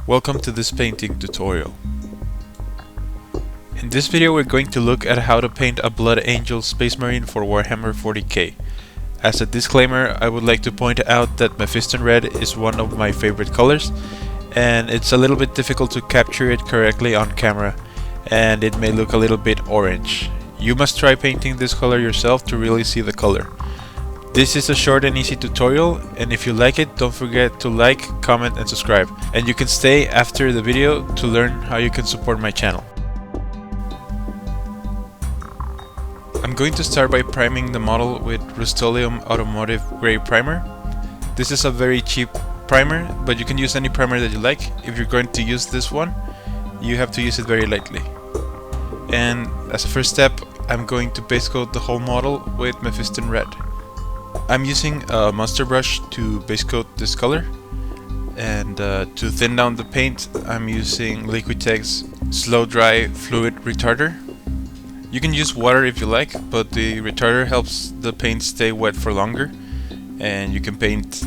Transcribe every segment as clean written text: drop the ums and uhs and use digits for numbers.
Welcome to this painting tutorial. In this video we're going to look at how to paint a Blood Angel Space Marine for Warhammer 40k. As a disclaimer, I would like to point out that Mephiston red is one of my favorite colors, and it's a little bit difficult to capture it correctly on camera, and it may look a little bit orange. You must try painting this color yourself to really see the color. This is a short and easy tutorial, and if you like it, don't forget to like, comment and subscribe. And you can stay after the video to learn how you can support my channel. I'm going to start by priming the model with rust-oleum automotive gray primer. This is a very cheap primer, but you can use any primer that you like. If you're going to use this one, you have to use it very lightly. And as a first step, I'm going to base coat the whole model with Mephiston red. I'm using a monster brush to base coat this color, and to thin down the paint I'm using Liquitex slow dry fluid retarder. You can use water if you like, but the retarder helps the paint stay wet for longer, and you can paint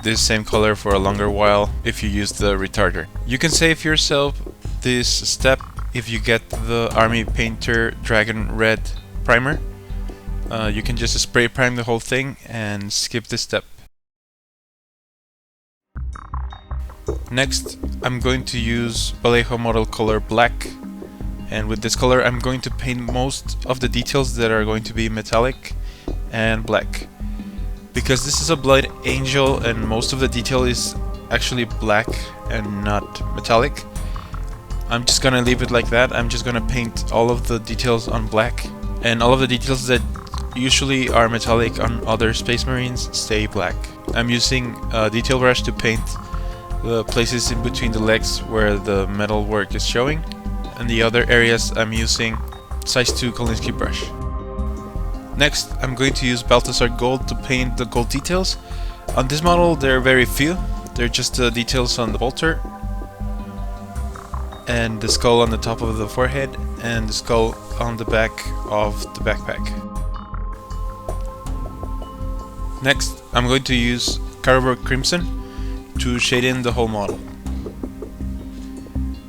this same color for a longer while if you use the retarder. You can save yourself this step if you get the Army Painter Dragon Red primer. You can just spray prime the whole thing and skip this step. Next, I'm going to use Vallejo model color black, and with this color I'm going to paint most of the details that are going to be metallic and black. Because this is a Blood Angel and most of the detail is actually black and not metallic, I'm just gonna leave it like that. I'm just gonna paint all of the details on black, and all of the details that usually are metallic on other Space Marines stay black. I'm using a detail brush to paint the places in between the legs where the metal work is showing, and the other areas I'm using size 2 Kolinsky brush. Next, I'm going to use Baltasar gold to paint the gold details. On this model there are very few. They're just the details on the bolter, and the skull on the top of the forehead, and the skull on the back of the backpack. Next, I'm going to use Carroburg Crimson to shade in the whole model.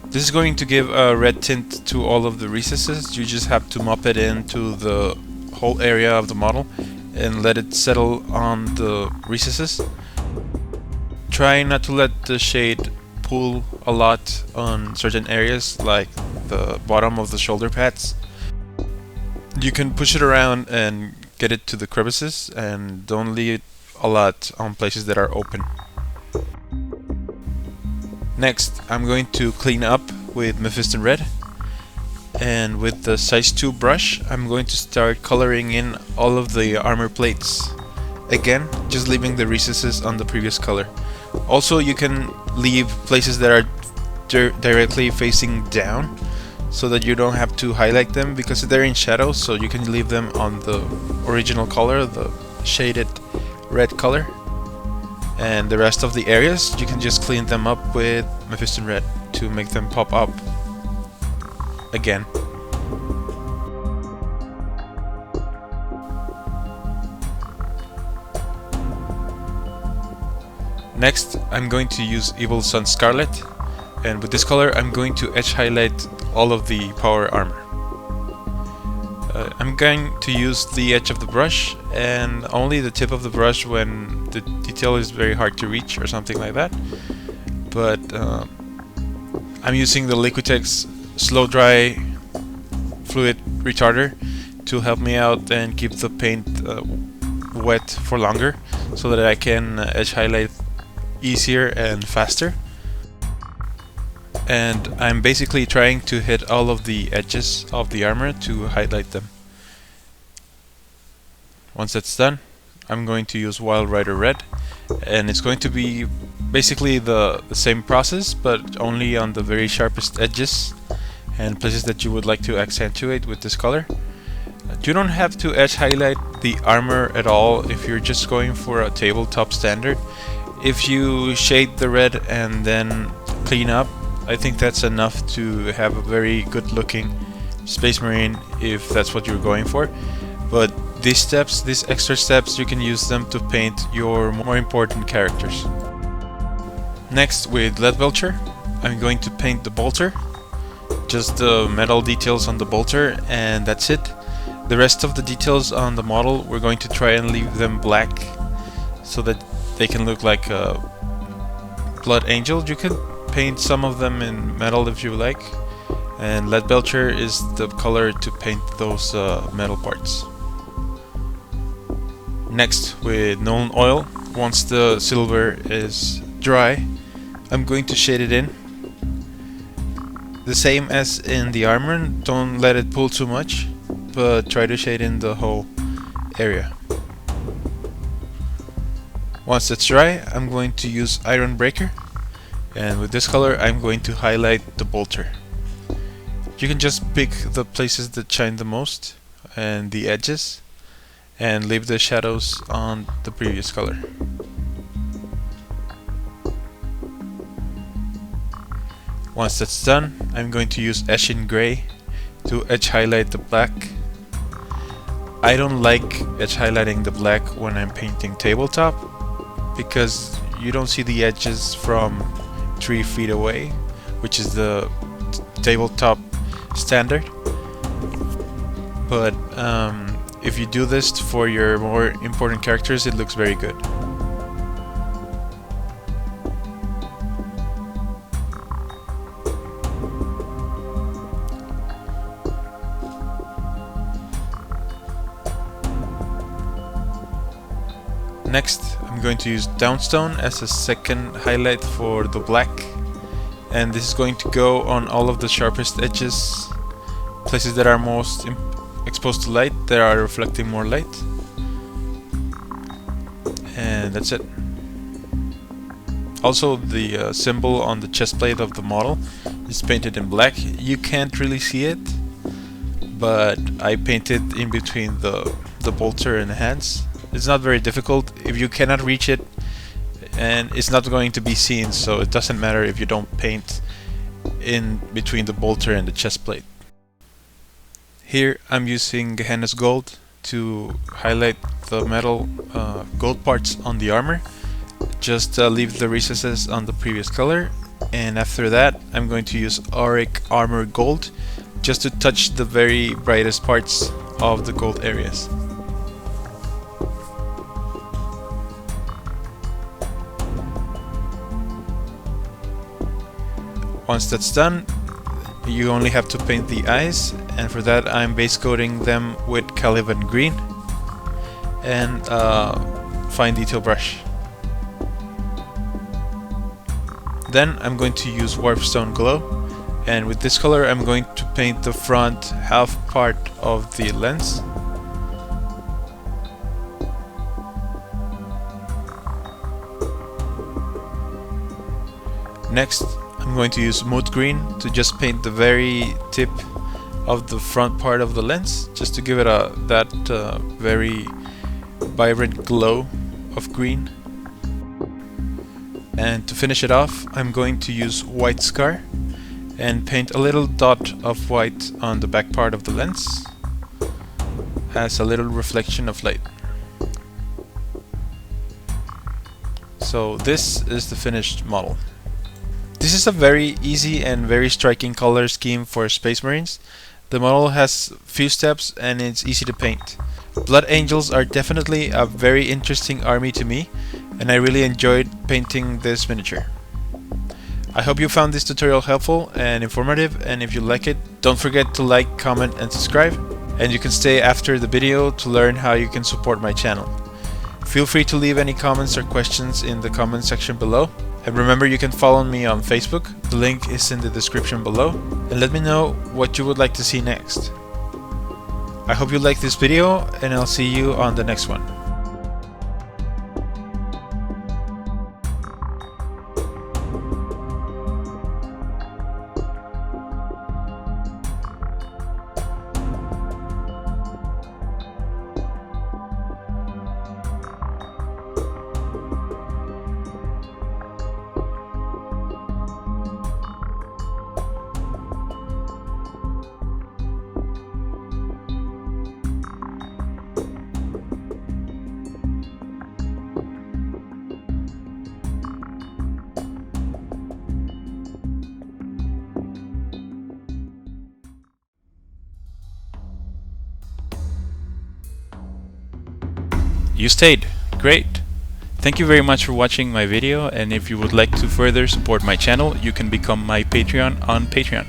This is going to give a red tint to all of the recesses. You just have to mop it into the whole area of the model and let it settle on the recesses. Try not to let the shade pull a lot on certain areas, like the bottom of the shoulder pads. You can push it around and get it to the crevices, and don't leave it a lot on places that are open. Next, I'm going to clean up with Mephiston red, and with the size 2 brush I'm going to start coloring in all of the armor plates. Again, just leaving the recesses on the previous color. Also, you can leave places that are directly facing down, so that you don't have to highlight them because they're in shadow, so you can leave them on the original color, the shaded red color. And the rest of the areas you can just clean them up with Mephiston red to make them pop up again. Next, I'm going to use Evil Sunz Scarlet, and with this color I'm going to edge highlight all of the power armor. I'm going to use the edge of the brush and only the tip of the brush when the detail is very hard to reach or something like that. But I'm using the Liquitex slow dry fluid retarder to help me out and keep the paint wet for longer, so that I can edge highlight easier and faster. And I'm basically trying to hit all of the edges of the armor to highlight them. Once that's done, I'm going to use Wild Rider red, and it's going to be basically the same process, but only on the very sharpest edges and places that you would like to accentuate with this color. You don't have to edge highlight the armor at all if you're just going for a tabletop standard. If you shade the red and then clean up, I think that's enough to have a very good looking Space Marine if that's what you're going for. But these extra steps, you can use them to paint your more important characters. Next, with Leadbelcher, I'm going to paint the bolter, just the metal details on the bolter, and that's it. The rest of the details on the model, we're going to try and leave them black so that they can look like a blood angel. You can paint some of them in metal if you like, and Leadbelcher is the color to paint those metal parts. Next, with Nuln oil, once the silver is dry, I'm going to shade it in. The same as in the armor, don't let it pull too much, but try to shade in the whole area. Once it's dry, I'm going to use iron breaker, and with this color I'm going to highlight the bolter. You can just pick the places that shine the most and the edges, and leave the shadows on the previous color. Once that's done, I'm going to use Eshin gray to edge highlight the black. I don't like edge highlighting the black when I'm painting tabletop, because you don't see the edges from 3 feet away, which is the tabletop standard. But if you do this for your more important characters, it looks very good. Next, I'm going to use Dawnstone as a second highlight for the black, and this is going to go on all of the sharpest edges, places that are most exposed to light, that are reflecting more light, and that's it. Also, the symbol on the chest plate of the model is painted in black. You can't really see it, but I painted in between the bolter and the hands. It's not very difficult. If you cannot reach it, and it's not going to be seen, so it doesn't matter if you don't paint in between the bolter and the chest plate. Here I'm using Gehena's gold to highlight the metal gold parts on the armor. Just leave the recesses on the previous color, and after that I'm going to use Auric armor gold just to touch the very brightest parts of the gold areas. Once that's done, you only have to paint the eyes, and for that I'm base coating them with Caliban green and fine detail brush. Then I'm going to use Warpstone glow, and with this color I'm going to paint the front half part of the lens. Next, I'm going to use Moot green to just paint the very tip of the front part of the lens, just to give it that very vibrant glow of green. And to finish it off, I'm going to use white scar and paint a little dot of white on the back part of the lens as a little reflection of light. So this is the finished model. This is a very easy and very striking color scheme for Space Marines. The model has few steps and it's easy to paint. Blood Angels are definitely a very interesting army to me, and I really enjoyed painting this miniature. I hope you found this tutorial helpful and informative, and if you like it, don't forget to like, comment and subscribe, and you can stay after the video to learn how you can support my channel. Feel free to leave any comments or questions in the comment section below. And remember, you can follow me on Facebook, the link is in the description below, and let me know what you would like to see next. I hope you liked this video, and I'll see you on the next one. You stayed. Great. Thank you very much for watching my video, and if you would like to further support my channel, you can become my Patreon on Patreon.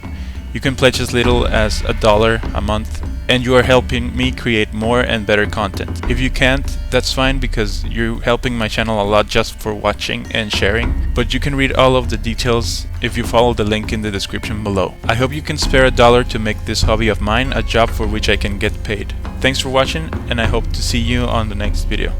You can pledge as little as $1 a month, and you are helping me create more and better content. If you can't, that's fine, because you're helping my channel a lot just for watching and sharing, but you can read all of the details if you follow the link in the description below. I hope you can spare $1 to make this hobby of mine a job for which I can get paid. Thanks for watching, and I hope to see you on the next video.